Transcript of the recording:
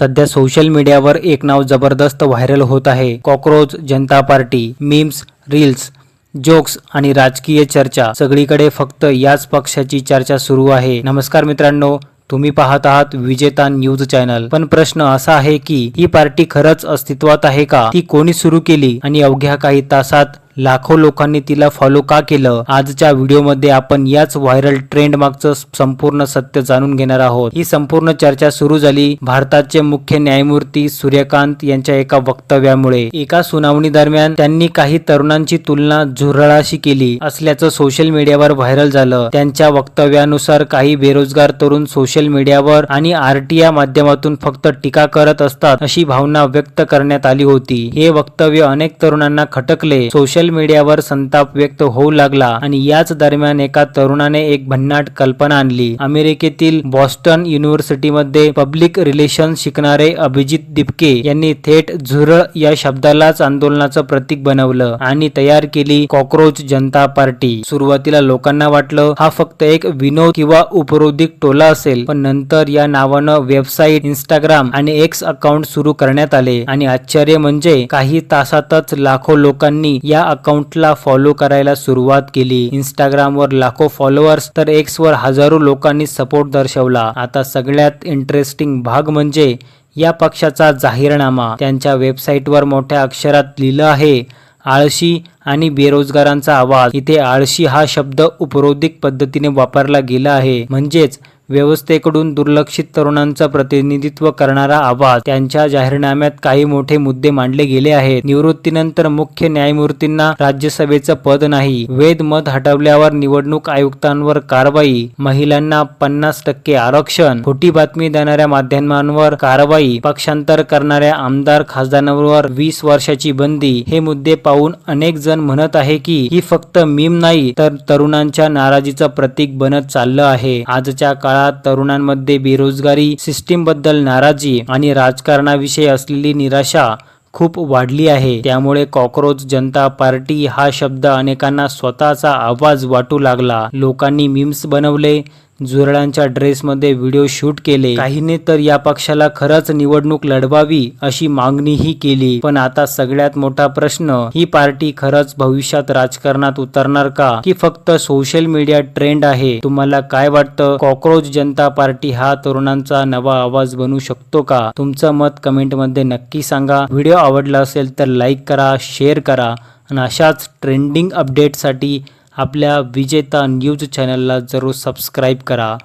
सध्या सोशल मीडियावर एक नाव जबरदस्त व्हायरल होत आहे. कॉकरोच जनता पार्टी. मीम्स, रील्स, जोक्स आणि राजकीय चर्चा सगळीकडे फक्त याच पक्षाची चर्चा सुरू आहे. नमस्कार मित्रांनो, तुम्ही पाहत आहात विजेता न्यूज चॅनल. पण प्रश्न असा आहे की ही पार्टी खरंच अस्तित्वात आहे का? ती कोणी सुरू केली आणि अवघ्या काही तासात लाखो लोकांनी तिला फॉलो का केलं? आजच्या व्हिडिओमध्ये आपण याच व्हायरल ट्रेंड मागचं संपूर्ण सत्य जाणून घेणार आहोत. ही संपूर्ण चर्चा सुरू झाली भारताचे मुख्य न्यायमूर्ती सूर्यकांत यांच्या एका वक्तव्यामुळे. एका सुनावणी दरम्यान त्यांनी काही तरुणांची तुलना झुरळाशी केली असल्याचं सोशल मीडियावर व्हायरल झालं. त्यांच्या वक्तव्यानुसार काही बेरोजगार तरुण सोशल मीडियावर आणि आरटीआय माध्यमातून फक्त टीका करत असतात अशी भावना व्यक्त करण्यात आली होती. हे वक्तव्य अनेक तरुणांना खटकले. सोशल मीडियावर संताप व्यक्त होऊ लागला आणि याच दरम्यान एका तरुणाने एक भन्नाट कल्पना आणली. अमेरिकेतील बॉस्टन युनिव्हर्सिटीमध्ये पब्लिक रिलेशन्स शिकणारे अभिजित दिपके यांनी थेट झुरळ या शब्दालाच आंदोलनाचं प्रतीक बनवलं आणि तयार केली कॉकरोच जनता पार्टी. सुरुवातीला लोकांना वाटलं हा फक्त एक विनोद किंवा उपरोधिक टोला असेल, पण नंतर या नावानं वेबसाईट, इंस्टाग्राम आणि एक्स अकाउंट सुरू करण्यात आले आणि आश्चर्य म्हणजे काही तासातच लाखो लोकांनी या अकाउंटला फॉलो करायला सुरुवात केली. इंस्टाग्रामवर लाखो फॉलोअर्स तर एक्सवर हजारो लोकांनी सपोर्ट दर्शवला. आता सगळ्यात इंटरेस्टिंग भाग म्हणजे या पक्षाचा जाहीरनामा. त्यांच्या वेबसाईटवर मोठ्या अक्षरात लिहिलं आहे, आळशी आणि बेरोजगारांचा आवाज. इथे आळशी हा शब्द उपरोधिक पद्धतीने वापरला गेला आहे, म्हणजेच व्यवस्थेकडून दुर्लक्षित तरुणांचं प्रतिनिधित्व करणारा आवाज. त्यांच्या जाहीरनाम्यात काही मोठे मुद्दे मांडले गेले आहेत. निवृत्तीनंतर मुख्य न्यायमूर्तींना राज्यसभेचं पद नाही, वैध मत हटवल्यावर निवडणूक आयुक्तांवर कारवाई, महिलांना 50% आरक्षण, खोटी बातमी देणाऱ्या माध्यमांवर कारवाई, पक्षांतर करणाऱ्या आमदार खासदारांवर 20 वर्षाची बंदी. हे मुद्दे पाहून अनेक जण म्हणत आहे की ही फक्त मीम नाही तर तरुणांच्या नाराजीचं प्रतीक बनत चाललं आहे. आजच्या काळात तरुणांमध्ये बेरोजगारी, सिस्टीम बद्दल नाराजी आणि राजकारणाविषयी असलेली निराशा खूप वाढली आहे. त्यामुळे कॉकरोच जनता पार्टी हा शब्द अनेकांना स्वतःचा आवाज वाटू लागला. लोकांनी मीम्स बनवले, झुरळांच्या ड्रेसमध्ये व्हिडिओ शूट केले. काहीने तर या पक्षाला खरंच निवडणूक लढवावी अशी मागणीही केली. पण आता सगळ्यात मोठा प्रश्न, ही पार्टी खरंच भविष्यात राजकारणात उतरणार का की फक्त सोशल मीडिया ट्रेंड आहे? तुम्हाला काय वाटतं? कॉकरोच जनता पार्टी हा तरुणांचा नवा आवाज बनू शकतो का? तुमचं मत कमेंटमध्ये नक्की सांगा. व्हिडिओ आवडला असेल तर लाईक करा, शेअर करा आणि अशाच ट्रेंडिंग अपडेटसाठी आपल्या विजेता न्यूज चॅनलला जरूर सबस्क्राईब करा.